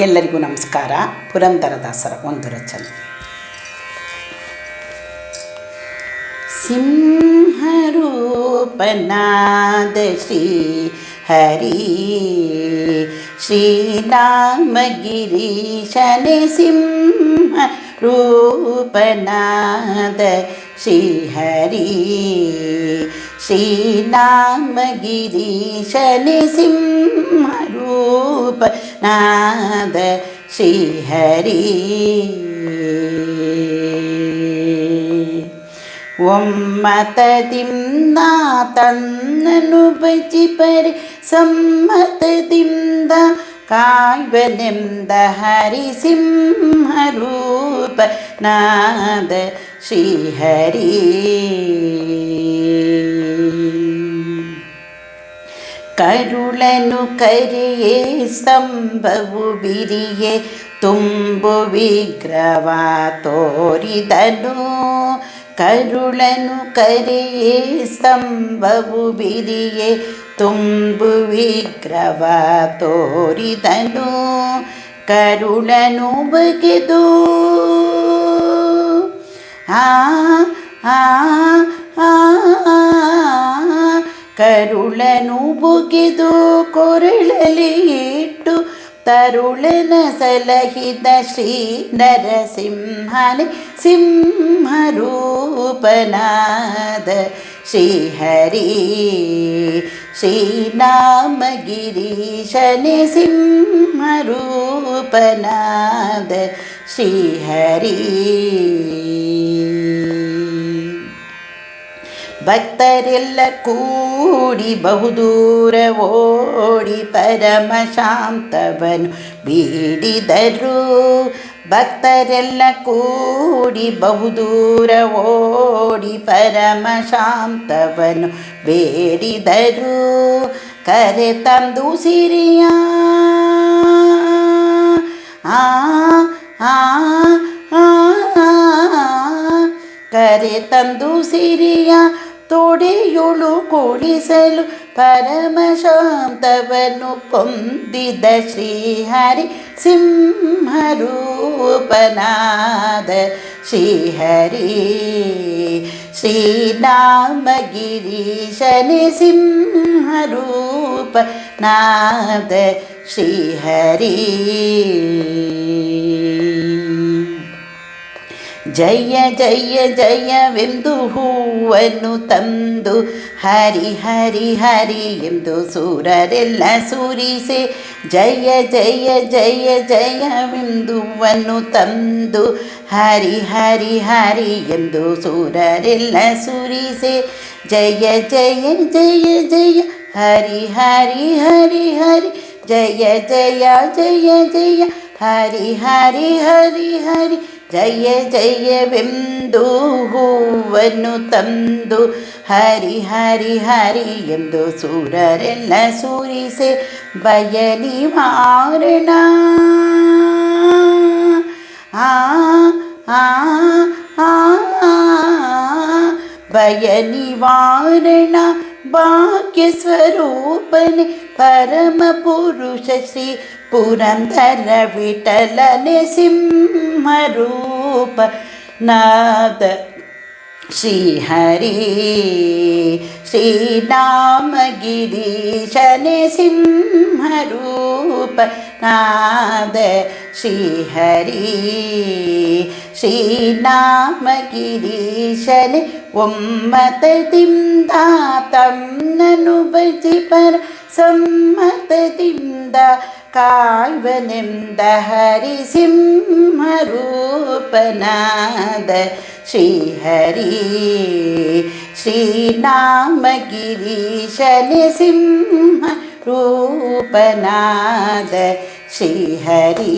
ಎಲ್ಲರಿಗೂ ನಮಸ್ಕಾರ. ಪುರಂದರದಾಸರ ಒಂದು ರಚನೆ. ಸಿಂಹರೂಪನಾದ ಶ್ರೀ ಹರಿ ಶ್ರೀರಾಮಗಿರೀಶನೆ ಸಿಂಹ ರೂಪನಾದ ಶ್ರೀ ಹರಿ ಶ್ರೀರಾಮಗಿರೀಶನೆ ಸಿಂಹ ರೂಪನಾದ ಶ್ರೀ ಹರಿ. ಒಮ್ಮತದಿಂದ ತನ್ನನು ಬಚಿಪರಿ ಸಮ್ಮತದಿಂದ ಕಾಯ್ವನೆಂದ ಹರಿ ಸಿಂಹ ರೂಪನಾದ ಶ್ರೀ ಹರಿ. ಕರುಳನು ಕರೆಯೇ ಸ್ತಂಭವು ಬಿರಿಯೇ ತುಂಬು ವಿಗ್ರಹ ತೋರಿದನು. ಕರುಳನು ಕರೆಯೇ ಸ್ತಂಭವು ಬಿರಿಯೇ ತುಂಬು ವಿಗ್ರಹ ತೋರಿದನು. ಕರುಳನು ಬಗೆದು ಕರುಳನು ಬುಗಿದು ಕೊರಳಲಿ ಇಟ್ಟು ತರುಳನ ಸಲಹಿದ ಶ್ರೀ ನರಸಿಂಹನೇ ಸಿಂಹ ರೂಪನಾದ ಶ್ರೀ ಹರಿ ಶ್ರೀರಾಮಗಿರೀಶನೆ ಸಿಂಹ ರೂಪನಾದ ಶ್ರೀ ಹರಿ. ಭಕ್ತರೆಲ್ಲ ಕೂಡಿ ಬಹುದೂರ ಓಡಿ ಪರಮ ಶಾಂತವನು ಬೇಡಿದರು. ಭಕ್ತರೆಲ್ಲ ಕೂಡಿ ಬಹುದೂರ ಓಡಿ ಪರಮ ಶಾಂತವನು ಬೇಡಿದರು. ಕರೆ ತಂದು ಸಿರಿಯ ಕರೆ ತಂದು ಸಿರಿಯ ತೊಡೆಯೊಳು ಕುಳಿಸಲು ಪರಮ ಶಾಂತವನ್ನು ಕೊಂದಿದ ಶ್ರೀಹರಿ ಸಿಂಹ ರೂಪನಾದ ಶ್ರೀಹರಿ ಶ್ರೀರಾಮಗಿರೀಶನೆ ಸಿಂಹ ರೂಪನಾದ ಶ್ರೀಹರಿ. ಜಯ ಜಯ ಜಯವೆಂದು ಹೂವನ್ನು ತಂದು ಹರಿ ಹರಿ ಹರಿ ಎಂದು ಸೂರರೆಲ್ಲ ಸುರಿಸೆ. ಜಯ ಜಯ ಜಯ ಜಯವೆಂದು ಹೂವನ್ನು ತಂದು ಹರಿ ಹರಿ ಹರಿ ಎಂದು ಸೂರರೆಲ್ಲ ಸುರಿಸೆ. ಜಯ ಜಯ ಜಯ ಜಯ ಹರಿ ಹರಿ ಹರಿ ಹರಿ ಜಯ ಜಯ ಜಯ ಜಯ ಹರಿ ಹರಿ ಹರಿ ಹರಿ ಜಯ ಜಯವೆಂದು ಹೂವನ್ನು ತಂದು ಹರಿ ಹರಿ ಹರಿ ಎಂದು ಸೂರರೆಲ್ಲ ಸುರಿಸೆ. ಭಯ ನಿವಾರಣ ಭಯ ನಿವಾರಣ ಭಾಗ್ಯ ಸ್ವರೂಪನೆ ಪರಮ ಪುರುಷ ಶ್ರೀ ಪುರಂದರ ವಿಠಲನೆ ಸಿಂಹ ರೂಪನಾದ ಶ್ರೀ ಹರಿ ಶ್ರೀರಾಮಗಿರೀಶನೆ ಸಿಂಹ ರೂಪನಾದ ಶ್ರೀ ಹರಿ ಶ್ರೀರಾಮಗಿರೀಶನೆ ಒಮ್ಮತದಿಂದ ತನ್ನನು ಬಚಿಪರ ಸಮ್ಮತದಿಂದ ಕಾಯ್ವನೆಂದ ಹರಿ ಸಿಂಹ ರೂಪನಾದ ಶ್ರೀ ಹರಿ ಶ್ರೀರಾಮಗಿರೀಶನೆ ಸಿಂಹ ರೂಪನಾದ ಶ್ರೀ ಹರಿ.